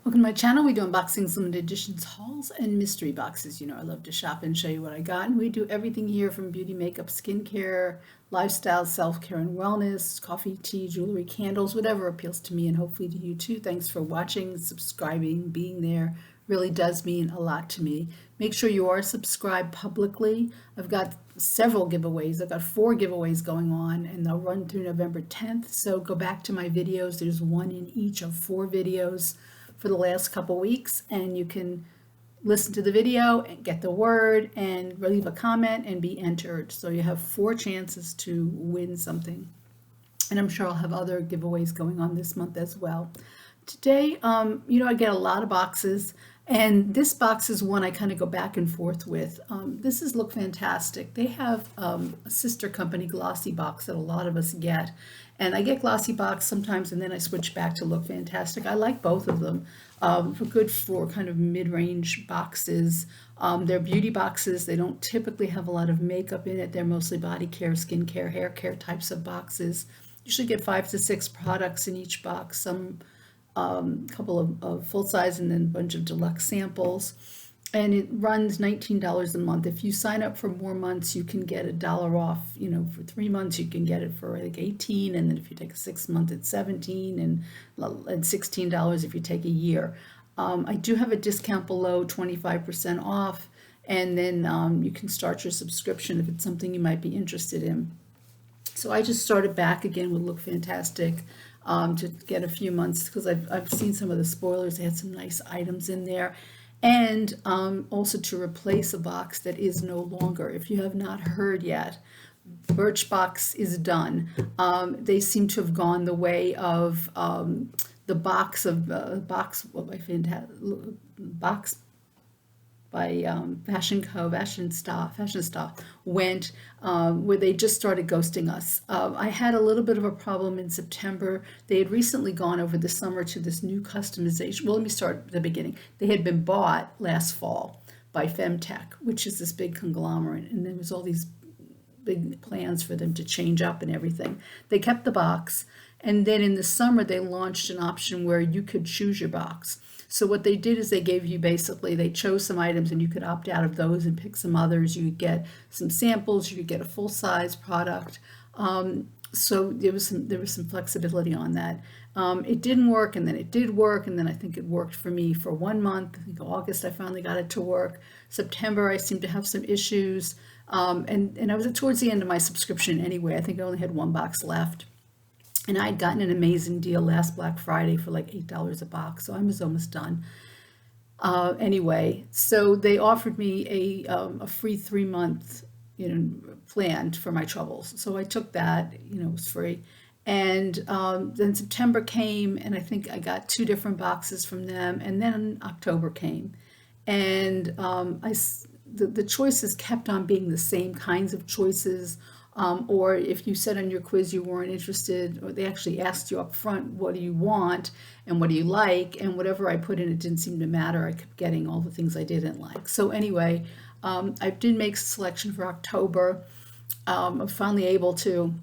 Welcome to my channel. We do unboxings, limited editions, hauls, and mystery boxes. You know I love to shop and show you what I got. And we do everything here from beauty, makeup, skincare, lifestyle, self-care, and wellness, coffee, tea, jewelry, candles, whatever appeals to me and hopefully to you too. Thanks for watching, subscribing, being there. Really does mean a lot to me. Make sure you are subscribed publicly. I've got several giveaways. I've got 4 giveaways going on and they'll run through November 10th. So go back to my videos. There's one in each of 4 videos for the last couple weeks, and you can listen to the video and get the word and leave a comment and be entered. So you have 4 chances to win something. And I'm sure I'll have other giveaways going on this month as well. Today, I get a lot of boxes, and this box is one I kind of go back and forth with. This is Lookfantastic. They have a sister company, Glossy Box, that a lot of us get. And I get Glossy Box sometimes, and then I switch back to Lookfantastic. I like both of them. Good for kind of mid-range boxes. They're beauty boxes. They don't typically have a lot of makeup in it. They're mostly body care, skincare, hair care types of boxes. You should get 5 to 6 products in each box. Some couple of full size and then a bunch of deluxe samples, and it runs $19 a month. If you sign up for more months, you can get $1 off. For 3 months you can get it for like 18, and then if you take a 6 month it's 17, and $16 if you take a year. I do have a discount below, 25% off, and then you can start your subscription if it's something you might be interested in. So I just started back again with Lookfantastic to get a few months, because I've seen some of the spoilers. They had some nice items in there, and also to replace a box that is no longer. If you have not heard yet, Birchbox is done. They seem to have gone the way of the box by Fashion Star went, where they just started ghosting us. I had a little bit of a problem in September. They had recently gone over the summer to this new customization. Well, let me start at the beginning. They had been bought last fall by Femtech, which is this big conglomerate, and there was all these big plans for them to change up and everything. They kept the box, and then in the summer they launched an option where you could choose your box. So what they did is they gave you they chose some items, and you could opt out of those and pick some others. You could get some samples, you could get a full-size product. So there was some flexibility on that. It didn't work, and then it did work, and then I think it worked for me for 1 month. I think August I finally got it to work. September I seemed to have some issues, and I was towards the end of my subscription anyway. I think I only had 1 box left. And I'd gotten an amazing deal last Black Friday for like $8 a box, so I was almost done. Anyway, so they offered me a free 3-month plan for my troubles. So I took that. It was free. And then September came, and I think I got 2 different boxes from them. And then October came, and the choices kept on being the same kinds of choices. Or if you said on your quiz you weren't interested, or they actually asked you up front, what do you want and what do you like? And whatever I put in, it didn't seem to matter. I kept getting all the things I didn't like. So anyway, I did make a selection for October. I was finally able to.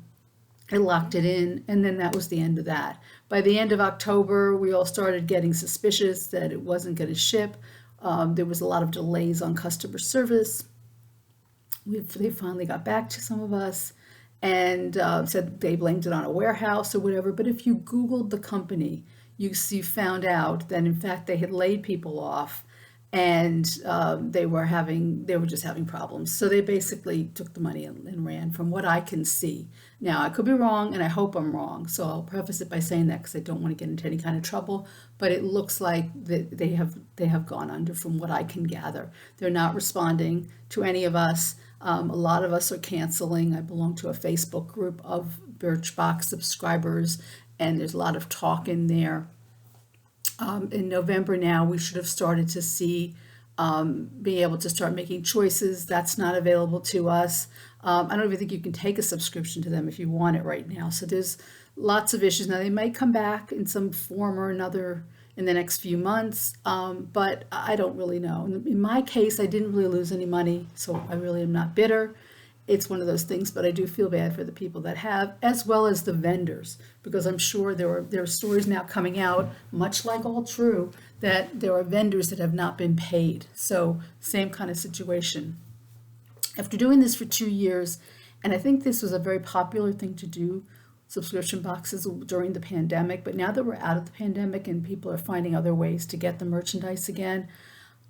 I locked it in, and then that was the end of that. By the end of October, we all started getting suspicious that it wasn't going to ship. There was a lot of delays on customer service. They finally got back to some of us and said they blamed it on a warehouse or whatever. But if you Googled the company, you found out that in fact they had laid people off, and they were just having problems. So they basically took the money and ran, from what I can see. Now I could be wrong, and I hope I'm wrong. So I'll preface it by saying that, because I don't want to get into any kind of trouble. But it looks like that they have gone under, from what I can gather. They're not responding to any of us. A lot of us are canceling. I belong to a Facebook group of Birchbox subscribers, and there's a lot of talk in there. In November now, we should have started to see being able to start making choices. That's not available to us. I don't even think you can take a subscription to them if you want it right now. So there's lots of issues. Now they might come back in some form or another in the next few months, but I don't really know. In my case, I didn't really lose any money, so I really am not bitter. it's one of those things, but I do feel bad for the people that have, as well as the vendors, because I'm sure there are stories now coming out, much like All True, that there are vendors that have not been paid. So same kind of situation. After doing this for 2 years, and I think this was a very popular thing to do, subscription boxes during the pandemic, but now that we're out of the pandemic and people are finding other ways to get the merchandise again,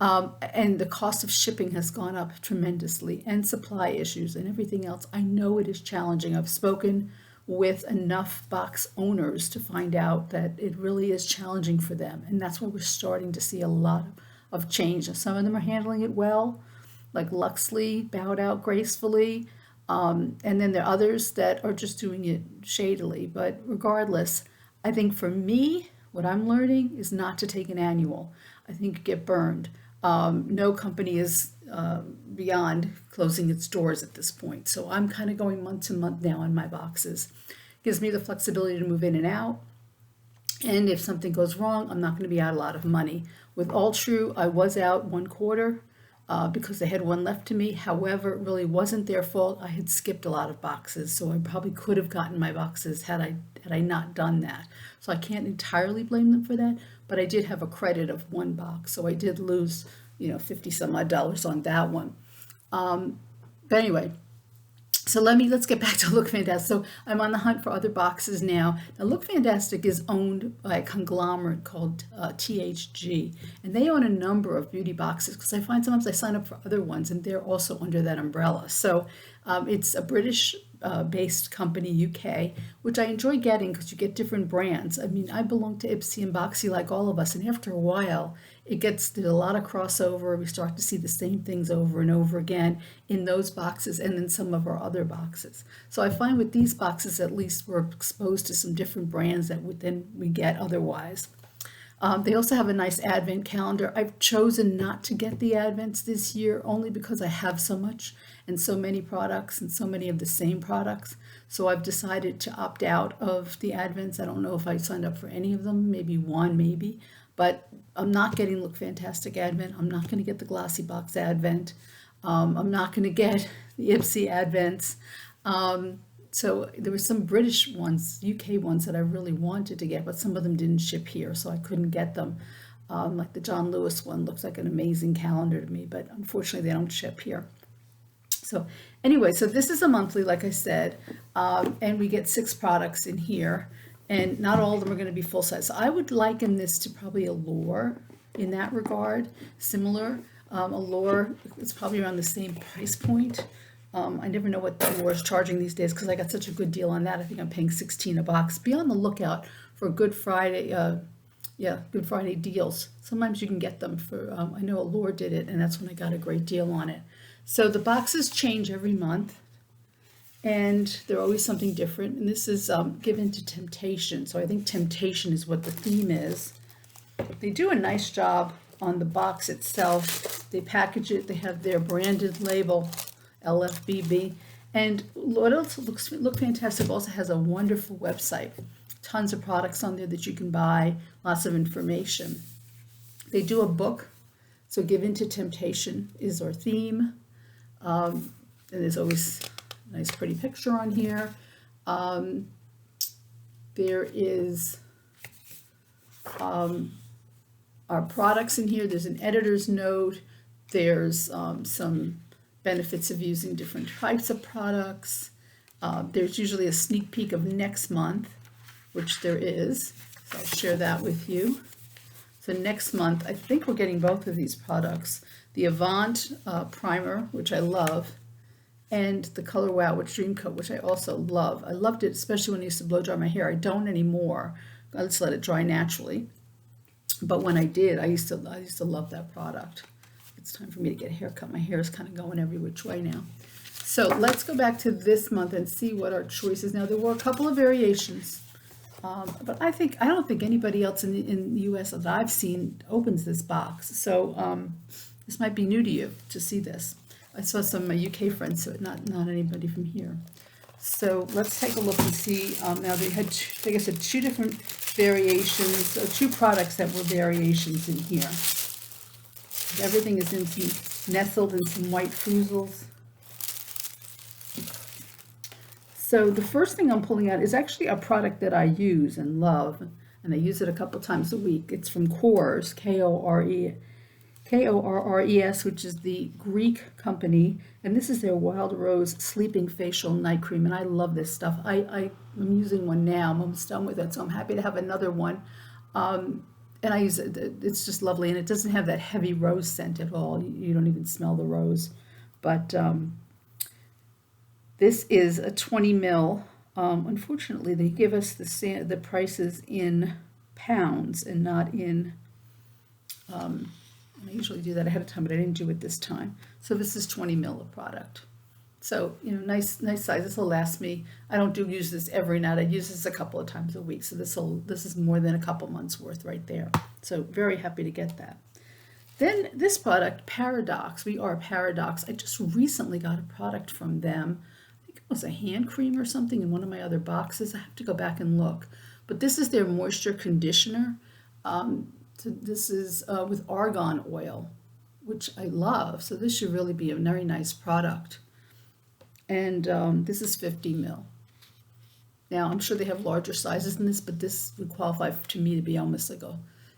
and the cost of shipping has gone up tremendously, and supply issues and everything else, I know it is challenging. I've spoken with enough box owners to find out that it really is challenging for them, and that's why we're starting to see a lot of change. Some of them are handling it well, like Luxley bowed out gracefully. And then there are others that are just doing it shadily. But regardless, I think for me, what I'm learning is not to take an annual. I think you get burned. No company is beyond closing its doors at this point. So I'm kind of going month to month now on my boxes. Gives me the flexibility to move in and out. And if something goes wrong, I'm not going to be out a lot of money. With All True, I was out one quarter. Because they had one left to me. However, it really wasn't their fault. I had skipped a lot of boxes, so I probably could have gotten my boxes had I not done that. So I can't entirely blame them for that, but I did have a credit of one box, so I did lose, 50 some odd dollars on that one. But anyway, so let's get back to Look Fantastic. So I'm on the hunt for other boxes now. Now Look Fantastic is owned by a conglomerate called THG, and they own a number of beauty boxes because I find sometimes I sign up for other ones and they're also under that umbrella. So it's a British based company, UK, which I enjoy getting because you get different brands. I mean, I belong to Ipsy and Boxy like all of us, and after a while, there's a lot of crossover. We start to see the same things over and over again in those boxes and then some of our other boxes. So I find with these boxes, at least we're exposed to some different brands that we get otherwise. They also have a nice advent calendar. I've chosen not to get the advents this year only because I have so much and so many products and so many of the same products. So I've decided to opt out of the advents. I don't know if I signed up for any of them, maybe one, maybe. But I'm not getting Look Fantastic Advent. I'm not going to get the Glossy Box Advent. I'm not going to get the Ipsy Advents. So there were some British ones, UK ones that I really wanted to get, but some of them didn't ship here, so I couldn't get them. Like the John Lewis one looks like an amazing calendar to me, but unfortunately they don't ship here. So anyway, so this is a monthly, like I said, and we get 6 products in here. And not all of them are going to be full size. So I would liken this to probably Allure in that regard, similar. Allure is probably around the same price point. I never know what Allure is charging these days because I got such a good deal on that. I think I'm paying $16 a box. Be on the lookout for Good Friday, Good Friday deals. Sometimes you can get them for, I know Allure did it, and that's when I got a great deal on it. So the boxes change every month. And they're always something different. And this is Given to Temptation. So I think temptation is what the theme is. They do a nice job on the box itself. They package it. They have their branded label, LFBB. And what else Look Fantastic also has a wonderful website. Tons of products on there that you can buy. Lots of information. They do a book. So Given to Temptation is our theme. And there's always nice pretty picture on here. There is our products in here. There's an editor's note. There's some benefits of using different types of products. There's usually a sneak peek of next month, which there is. So I'll share that with you. So next month, I think we're getting both of these products. The Avant primer, which I love, and the Color Wow Witch Dream Coat, which I also love. I loved it, especially when I used to blow dry my hair. I don't anymore. I just let it dry naturally. But when I did, I used to love that product. It's time for me to get a haircut. My hair is kind of going every which way now. So let's go back to this month and see what our choices. Now there were a couple of variations, but I don't think anybody else in the U.S. that I've seen opens this box. So this might be new to you to see this. I saw some UK friends, so not anybody from here. So let's take a look and see. Now they had, like I said, 2 different variations, 2 products that were variations in here. Everything is nestled in some white foozles. So the first thing I'm pulling out is actually a product that I use and love, and I use it a couple times a week. It's from Kores, Korres, which is the Greek company, and this is their Wild Rose Sleeping Facial Night Cream, and I love this stuff. I'm using one now. I'm almost done with it, so I'm happy to have another one. And I use it. It's just lovely, and it doesn't have that heavy rose scent at all. You don't even smell the rose. But this is a 20 mil. Unfortunately, they give us the prices in pounds and not in. And I usually do that ahead of time, but I didn't do it this time. So this is 20 mil of product. So, nice size. This will last me. I don't use this every night. I use this a couple of times a week. So this is more than a couple months worth right there. So very happy to get that. Then this product, Paradox. We are Paradox. I just recently got a product from them. I think it was a hand cream or something in one of my other boxes. I have to go back and look. But this is their moisture conditioner. So this is with argan oil, which I love. So this should really be a very nice product. And this is 50 mil. Now, I'm sure they have larger sizes than this, but this would qualify to me to be almost like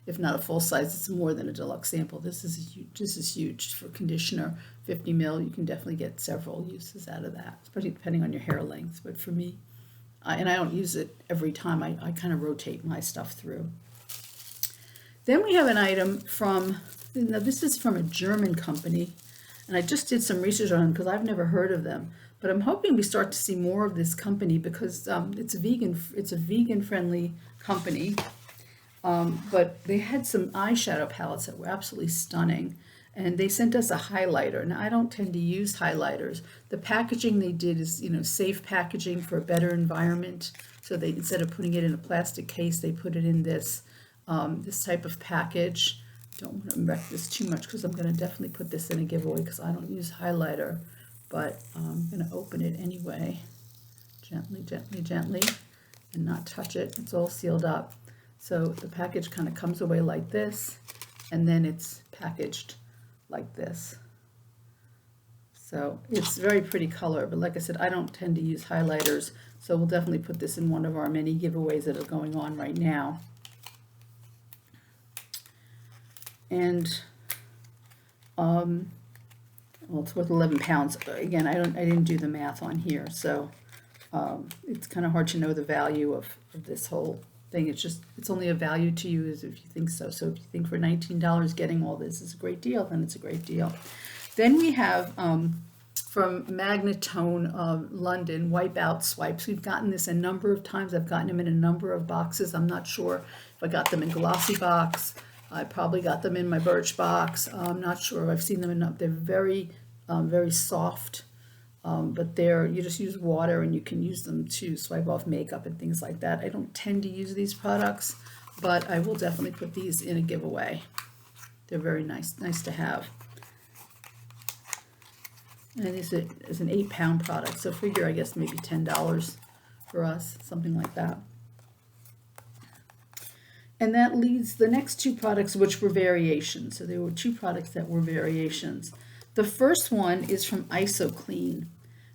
if not a full size, it's more than a deluxe sample. This is huge for conditioner. 50 mil, you can definitely get several uses out of that, especially depending on your hair length. But for me, and I don't use it every time, I kind of rotate my stuff through. Then we have an item now this is from a German company, and I just did some research on them because I've never heard of them. But I'm hoping we start to see more of this company because it's a vegan-friendly company. But they had some eyeshadow palettes that were absolutely stunning, and they sent us a highlighter. Now, I don't tend to use highlighters. The packaging they did is, safe packaging for a better environment. So they, instead of putting it in a plastic case, they put it in this type of package. Don't want to wreck this too much because I'm going to definitely put this in a giveaway because I don't use highlighter. But I'm going to open it anyway, gently, and not touch it. It's all sealed up. So the package kind of comes away like this, and then it's packaged like this. So it's very pretty color, but like I said, I don't tend to use highlighters, so we'll definitely put this in one of our many giveaways that are going on right now. And well, it's worth 11 pounds. Again, I didn't do the math on here, so it's kind of hard to know the value of this whole thing. It's only a value to you as if you think so. So if you think for $19 getting all this is a great deal, then it's a great deal. Then we have from Magnetone London, Wipeout Swipes. We've gotten this a number of times. I've gotten them in a number of boxes. I'm not sure if I got them in glossy box. I probably got them in my Birch box. I'm not sure. I've seen them enough. They're very, very soft, but you just use water and you can use them to swipe off makeup and things like that. I don't tend to use these products, but I will definitely put these in a giveaway. They're very nice to have. And this is an 8-pound product, so figure I guess maybe $10 for us, something like that. And that leads the next two products, which were variations. So there were two products that were variations. The first one is from IsoClean.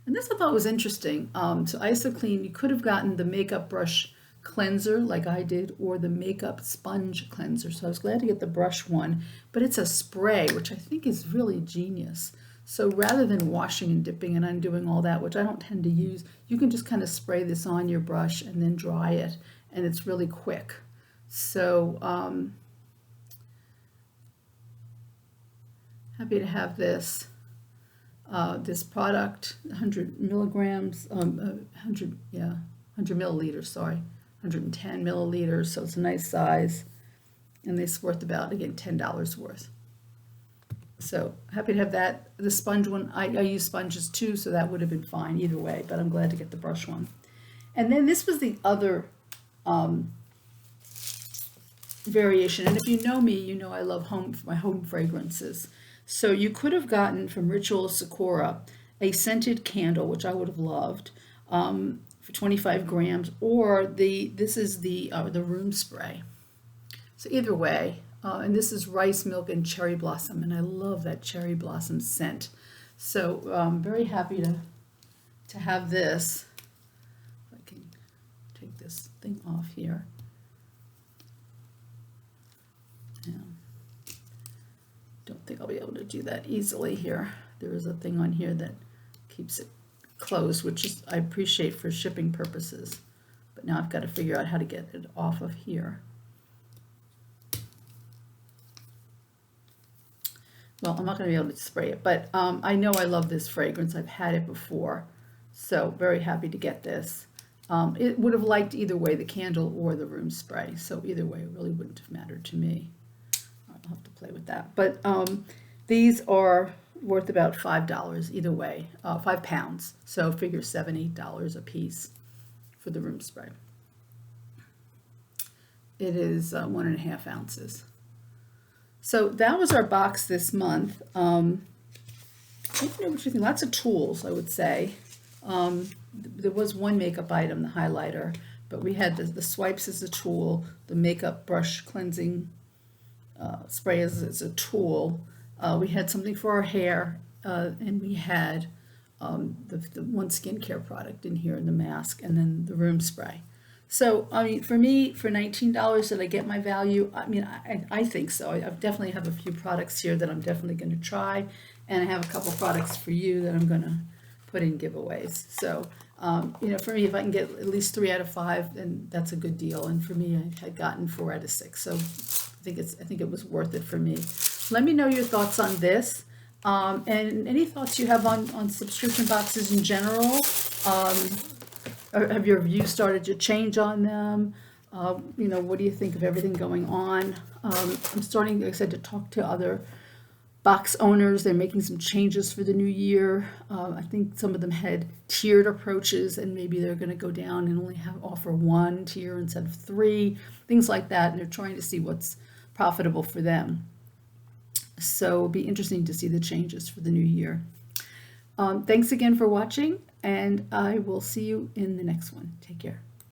And this I thought was interesting. So IsoClean, you could have gotten the makeup brush cleanser like I did, or the makeup sponge cleanser. So I was glad to get the brush one, but it's a spray, which I think is really genius. So rather than washing and dipping and undoing all that, which I don't tend to use, you can just kind of spray this on your brush and then dry it, and it's really quick. So happy to have this product, 100 milligrams, 100 milliliters, sorry, 110 milliliters. So it's a nice size, and it's worth about, again, $10 worth. So happy to have that. The sponge one, I use sponges too, so that would have been fine either way, but I'm glad to get the brush one. And then this was the other variation, and if you know me, you know I love my home fragrances. So you could have gotten from Ritual Sakura a scented candle, which I would have loved, for 25 grams, or this is the room spray. So either way, and this is rice milk and cherry blossom, and I love that cherry blossom scent. So I'm very happy to have this. something off here. Yeah. Don't think I'll be able to do that easily here. There is a thing on here that keeps it closed, which is I appreciate for shipping purposes. But now I've got to figure out how to get it off of here. Well, I'm not going to be able to spray it, but I know I love this fragrance. I've had it before, so very happy to get this. It would have liked either way, the candle or the room spray, so either way it really wouldn't have mattered to me. I'll have to play with that. But these are worth about $5 either way, 5 pounds, so figure $7, $8 a piece for the room spray. It is 1.5 ounces. So that was our box this month. I don't know what you think. Lots of tools, I would say. There was one makeup item, the highlighter, but we had the swipes as a tool, the makeup brush cleansing spray as a tool. We had something for our hair, and we had the one skincare product in here, and the mask, and then the room spray. So, I mean, for me, for $19, did I get my value? I mean, I think so. I definitely have a few products here that I'm definitely going to try, and I have a couple products for you that I'm going to put in giveaways. So, you know, for me, if I can get at least 3 out of 5, then that's a good deal. And for me, I had gotten 4 out of 6. So, I think it was worth it for me. Let me know your thoughts on this, and any thoughts you have on subscription boxes in general. Or have your views started to change on them? You know, what do you think of everything going on? I'm starting, like I said, to talk to other box owners. They're making some changes for the new year. I think some of them had tiered approaches, and maybe they're going to go down and only offer 1 tier instead of 3, things like that. And they're trying to see what's profitable for them. So it'll be interesting to see the changes for the new year. Thanks again for watching, and I will see you in the next one. Take care.